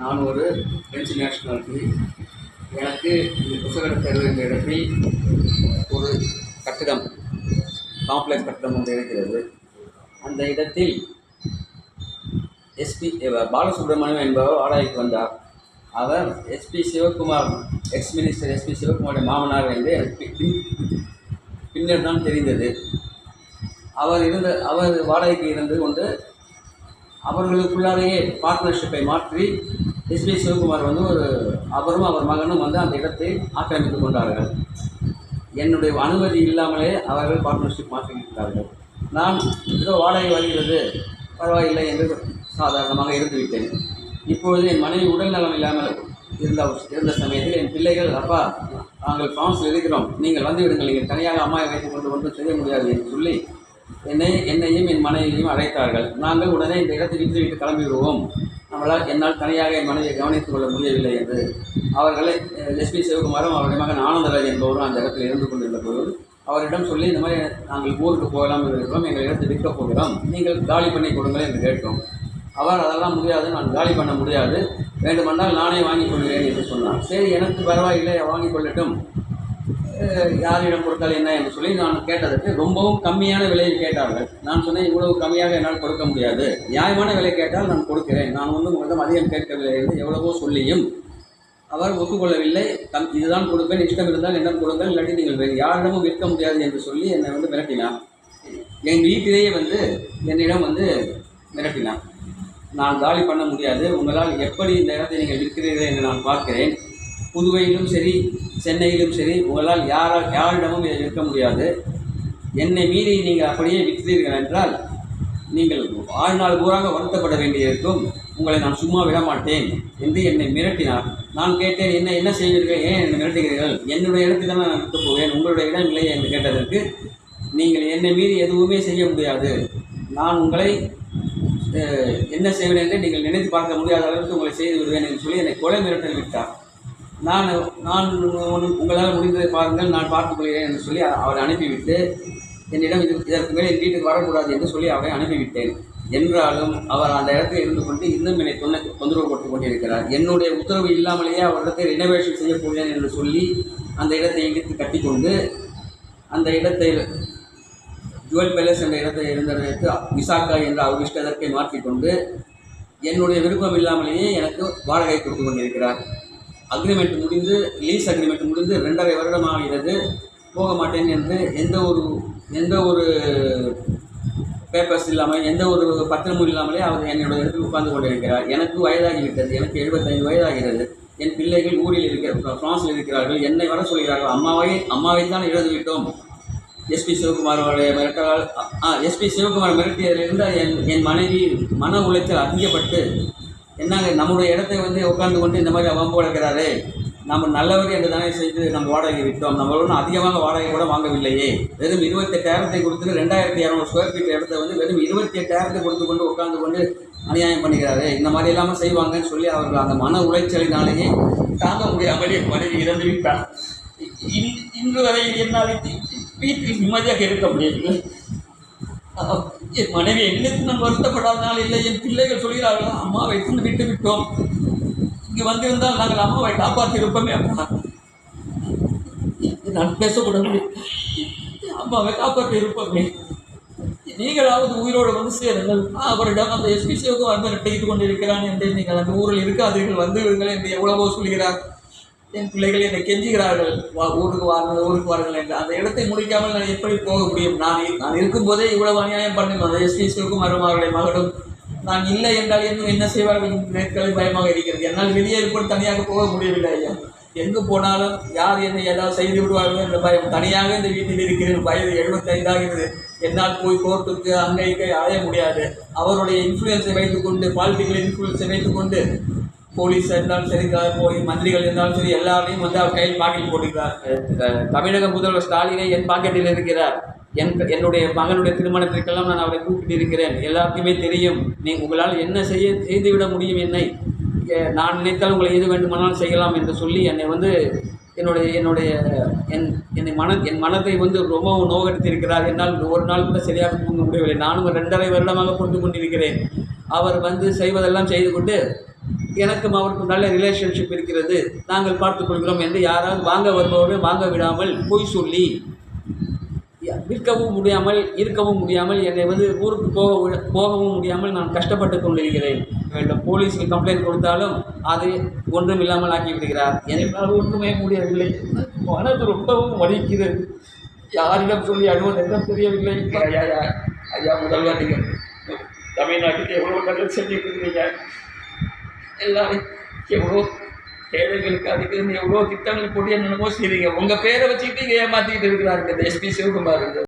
நான் ஒரு French nationality. எனக்கு இந்த புத்தகத்தை தருகின்ற இடத்தில் ஒரு கட்டிடம், காம்ப்ளெக்ஸ் கட்டிடம் ஒன்று இருக்கிறது. அந்த இடத்தில் எஸ்பி பாலசுப்ரமணியம் என்பவர் வாடகைக்கு வந்தார். அவர் SP Sivakumar, ex minister SP சிவகுமாருடைய மாமனார் என்று எனக்கு பின்னர் தான் தெரிந்தது. அவர் வாடகைக்கு இருந்து கொண்டு அவர்களுக்குள்ளாலேயே பார்ட்னர்ஷிப்பை மாற்றி எஸ்பி சிவகுமார் வந்து அவரும் அவர் மகனும் வந்து அந்த இடத்தை ஆக்கிரமித்து கொண்டார்கள். என்னுடைய அனுமதி இல்லாமலே அவர்கள் பார்ட்னர்ஷிப் மாற்றிவிட்டார்கள். நான் ஏதோ வாடகை வருகிறது, பரவாயில்லை என்று சாதாரணமாக இருந்துவிட்டேன். இப்பொழுது என் மனைவி உடல் நலம் இல்லாமல் இருந்த சமயத்தில் என் பிள்ளைகள், அப்பா நாங்கள் ஃப்ரான்ஸில் இருக்கிறோம், நீங்கள் வந்து விடுங்கள், நீங்கள் தனியாக அம்மாவை வைத்துக் கொண்டு ஒன்றும் செய்ய முடியாது என்று சொல்லி என்னையும் என் மனைவியையும் அழைத்தார்கள். நாங்கள் உடனே இந்த இடத்தை விட்டுவிட்டு கிளம்பி விடுவோம், என்னால் தனியாக என் மனைவியை கவனித்துக் கொள்ள முடியவில்லை என்று அவர்களை எஸ்பி சிவகுமாரும் அவருடைய மகன் ஆனந்தராஜ் என்பவரும் அந்த இடத்தில் இருந்து கொண்டிருந்த போது அவரிடம் சொல்லி, இந்த மாதிரி நாங்கள் ஊருக்கு போகலாம் என்று இருக்கிறோம், எங்கள் இடத்தை விற்கப் போகிறோம், நீங்கள் காலி பண்ணி கொடுங்கள் என்று கேட்டோம். அவர் அதெல்லாம் முடியாது, நான் காலி பண்ண முடியாது, வேண்டுமென்றால் நானே வாங்கிக் கொள்கிறேன் என்று சொன்னார். சரி, எனக்கு பரவாயில்லை, வாங்கிக் கொள்ளட்டும், யாரிடம் கொடுத்தால் என்ன என்று சொல்லி நான் கேட்டதற்கு ரொம்பவும் கம்மியான விலையை கேட்டார்கள். நான் சொன்னேன், இவ்வளவு கம்மியாக என்னால் கொடுக்க முடியாது, நியாயமான விலை கேட்டால் நான் கொடுக்கிறேன், நான் வந்து உங்களிடம் அதிகம் கேட்கவில்லை என்று எவ்வளவோ சொல்லியும் அவர் ஒத்துக்கொள்ளவில்லை. இதுதான் கொடுப்பேன், இஷ்டம் இருந்தால் என்னிடம் கொடுங்கள், இல்லாட்டி நீங்கள் வேறு யாரிடமும் விற்க முடியாது என்று சொல்லி என்னை வந்து மிரட்டினார். என் வீட்டிலேயே வந்து என்னிடம் வந்து மிரட்டினார். நான் காலி பண்ண முடியாது, உங்களால் எப்படி இந்த இடத்தை நீங்கள் விற்கிறீர்கள் என்று நான் பார்க்கிறேன், புதுவையிலும் சரி சென்னையிலும் சரி உங்களால் யாரிடமும் இதை விற்க முடியாது, என்னை மீறி நீங்கள் அப்படியே விற்கிறீர்கள் என்றால் நீங்கள் வாழ்நாள் பூராக வருத்தப்பட வேண்டியிருக்கும், உங்களை நான் சும்மா விட மாட்டேன் என்று என்னை மிரட்டினார். நான் கேட்டேன், என்ன செய்வீர்கள், ஏன் என்னை மிரட்டுகிறீர்கள், என்னுடைய இடத்தில் தான் நான் விற்கப் போவேன், உங்களுடைய இடம் இல்லையே என்று கேட்டதற்கு, நீங்கள் என்னை மீறி எதுவுமே செய்ய முடியாது, நான் உங்களை என்ன செய்வேன் என்று நீங்கள் நினைத்து பார்க்க முடியாத அளவுக்கு உங்களை செய்து விடுவேன் என்று சொல்லி என்னை கொலை மிரட்டல் விட்டார். நான் உங்களால் முடிந்ததை பாருங்கள், நான் பார்த்துக் கொள்கிறேன் என்று சொல்லி அவரை அனுப்பிவிட்டு என்னிடம் இதற்கு மேலே என் வீட்டுக்கு வரக்கூடாது என்று சொல்லி அவரை அனுப்பிவிட்டேன். என்றாலும் அவர் அந்த இடத்தில் இருந்து கொண்டு இன்னும் என்னை தொந்தரவு கொடுத்து கொண்டிருக்கிறார். என்னுடைய உத்தரவு இல்லாமலேயே அவரிடத்தை ரினோவேஷன் செய்ய போகிறேன் என்று சொல்லி அந்த இடத்தை இடித்து கட்டிக்கொண்டு அந்த இடத்தை ஜுவல் பேலஸ் என்ற இடத்தை இருந்ததற்கு விசாக்கா என்ற அவர் இஷ்டத்தை மாற்றிக்கொண்டு என்னுடைய விருப்பம் இல்லாமலேயே எனக்கு வாடகை கொடுத்து கொண்டிருக்கிறார். அக்ரிமெண்ட் முடிந்து, லீஸ் அக்ரிமெண்ட் முடிந்து 2.5 வருடம் ஆகிறது, போக மாட்டேன் என்று எந்த ஒரு பேப்பர்ஸ் இல்லாமல், எந்த ஒரு பத்திரமும் இல்லாமலே அவர் என்னுடைய இடத்தில் உட்கார்ந்து கொண்டிருக்கிறார். எனக்கு வயதாகிவிட்டது, எனக்கு 75 வயதாகிறது. என் பிள்ளைகள் ஊரில் ஃப்ரான்ஸில் இருக்கிறார்கள், என்னை வர சொல்கிறார்கள். அம்மாவை தான் இழந்து விட்டோம். எஸ்பி சிவகுமாரோடைய மிரட்டலால் எஸ்பி சிவகுமார் மிரட்டியதிலிருந்து என் மனைவி மன உளைச்சல் அதிகப்பட்டு, என்னங்க நம்முடைய இடத்தை வந்து உட்கார்ந்து கொண்டு இந்த மாதிரி வம்பு வளர்க்கிறாரே, நம்ம நல்லவர் என்று தானே செய்து நம்ம வாடகை விட்டோம், நம்மளோட அதிகமாக வாடகை கூட வாங்கவில்லையே, வெறும் 28,000 கொடுத்துட்டு 2,200 ஸ்கொயர் ஃபீட் இடத்தை வந்து வெறும் 28,000 கொடுத்து கொண்டு உட்கார்ந்து கொண்டு அநியாயம் பண்ணுகிறாரு, இந்த மாதிரி இல்லாமல் செய்வாங்கன்னு சொல்லி அவர்கள் அந்த மன உளைச்சலினாலேயே தாங்க முடியாமலே மனைவி இறந்து விட்டார். இன்று வரை என்னால் வீட்டில் நிம்மதியாக இருக்க முடியவில்லை. என் மனைவி என்னைக்கு நான் வருத்தப்படாதனால் இல்லை, என் பிள்ளைகள் சொல்கிறார்கள், அம்மாவை கொண்டு விட்டு விட்டோம், இங்கே வந்திருந்தால் நாங்கள் அம்மாவை காப்பாற்றி இருப்போமே, அப்பா நான் பேசக்கூடாது, அம்மாவை காப்பாற்றி இருப்போமே, நீங்களாவது உயிரோடு வந்து சேருங்கள். அவரிடம் அந்த எஸ்பி சிவகுமார் மிரட்டித்து கொண்டிருக்கிறான் என்று நீங்கள் அந்த ஊரில் இருக்காதீர்கள், வந்து விடுங்கள் என்று எவ்வளவோ சொல்கிறார். என் பிள்ளைகள் என்னை கெஞ்சுகிறார்கள், ஊருக்கு வாருங்கள் என்று. அந்த இடத்தை முடிக்காமல் நான் எப்படி போக முடியும்? நான் இருக்கும்போதே இவ்வளவு அநியாயம் பண்ணும் அந்த எஸ்பி சிவகுமாரும் அவருடைய மகளும். நான் இல்லை என்றால் என்ன செய்வார்கள் நேர்களை பயமாக இருக்கிறது. என்னால் வெளியே இருப்பது தனியாக போக முடியவில்லை ஐயா. எங்கு போனாலும் யார் என்னை ஏதாவது செய்து விடுவார்கள் என்ற பயம். தனியாக இந்த வீட்டில் இருக்கிறேன், வயது 75 ஆகிறது. என்னால் போய் கோர்ட்டுக்கு அங்கே அலைய முடியாது. அவருடைய இன்ஃப்ளூயன்ஸை வைத்துக்கொண்டு, பாலிட்டிக்கல் இன்ஃப்ளூயன்ஸை வைத்துக்கொண்டு போலீஸ் இருந்தாலும் சரி, போய் மந்திரிகள் இருந்தாலும் சரி, எல்லாரையும் வந்து அவர் கையில் பாக்கெட்டில் போட்டுக்கிறார். தமிழக முதல்வர் ஸ்டாலினை என் பாக்கெட்டில் இருக்கிறார். என்னுடைய மகனுடைய திருமணத்திற்கெல்லாம் நான் அவரை கூப்பிட்டு இருக்கிறேன். எல்லாத்தையுமே தெரியும். உங்களால் என்ன செய்துவிட முடியும், நான் நினைத்தால் உங்களை எது வேண்டுமானாலும் செய்யலாம் என்று சொல்லி என்னை வந்து என் மனத்தை வந்து ரொம்பவும் நோகடித்திருக்கிறார். என்னால் ஒரு நாள் கூட சரியாக தூங்க முடியவில்லை. நானும் 2.5 வருடமாக பொறுத்து கொண்டிருக்கிறேன். அவர் வந்து செய்வதெல்லாம் செய்து கொண்டு எனக்கும் அவருக்கும் நல்ல ரிலேஷன்ஷிப் இருக்கிறது, நாங்கள் பார்த்துக்கொள்கிறோம் என்று யாராவது வாங்க வருபவர்கள் வாங்க விடாமல் பொய் சொல்லி விற்கவும் முடியாமல் இருக்கவும் முடியாமல் என்னை ஊருக்கு போகவும் முடியாமல் நான் கஷ்டப்பட்டு கொண்டிருக்கிறேன். வேண்டும் போலீஸுக்கு கம்ப்ளைண்ட் கொடுத்தாலும் அது ஒன்றும் இல்லாமல் ஆக்கி விடுகிறார். என்னால் ஒன்றுமே முடியவில்லை. மனது ரொம்பவும் வலிக்கிறது. யாரிடம் சொல்லி அழுவதெல்லாம் தெரியவில்லை. ஐயா முதல்வர், நீங்கள் தமிழ்நாட்டுக்கு எவ்வளோ நல்லது செஞ்சுருக்கிறீங்க. எல்லாரும் எவ்வளோ ஏழைகளுக்கு அதுக்கு எவ்வளோ திட்டங்கள் போட்டு என்னென்னமோ செய்றீங்க. உங்கள் பேரை வச்சுக்கிட்டு ஏமாற்றிக்கிட்டு இருக்கிறாருங்க இந்த எஸ்பி சிவகுமார்.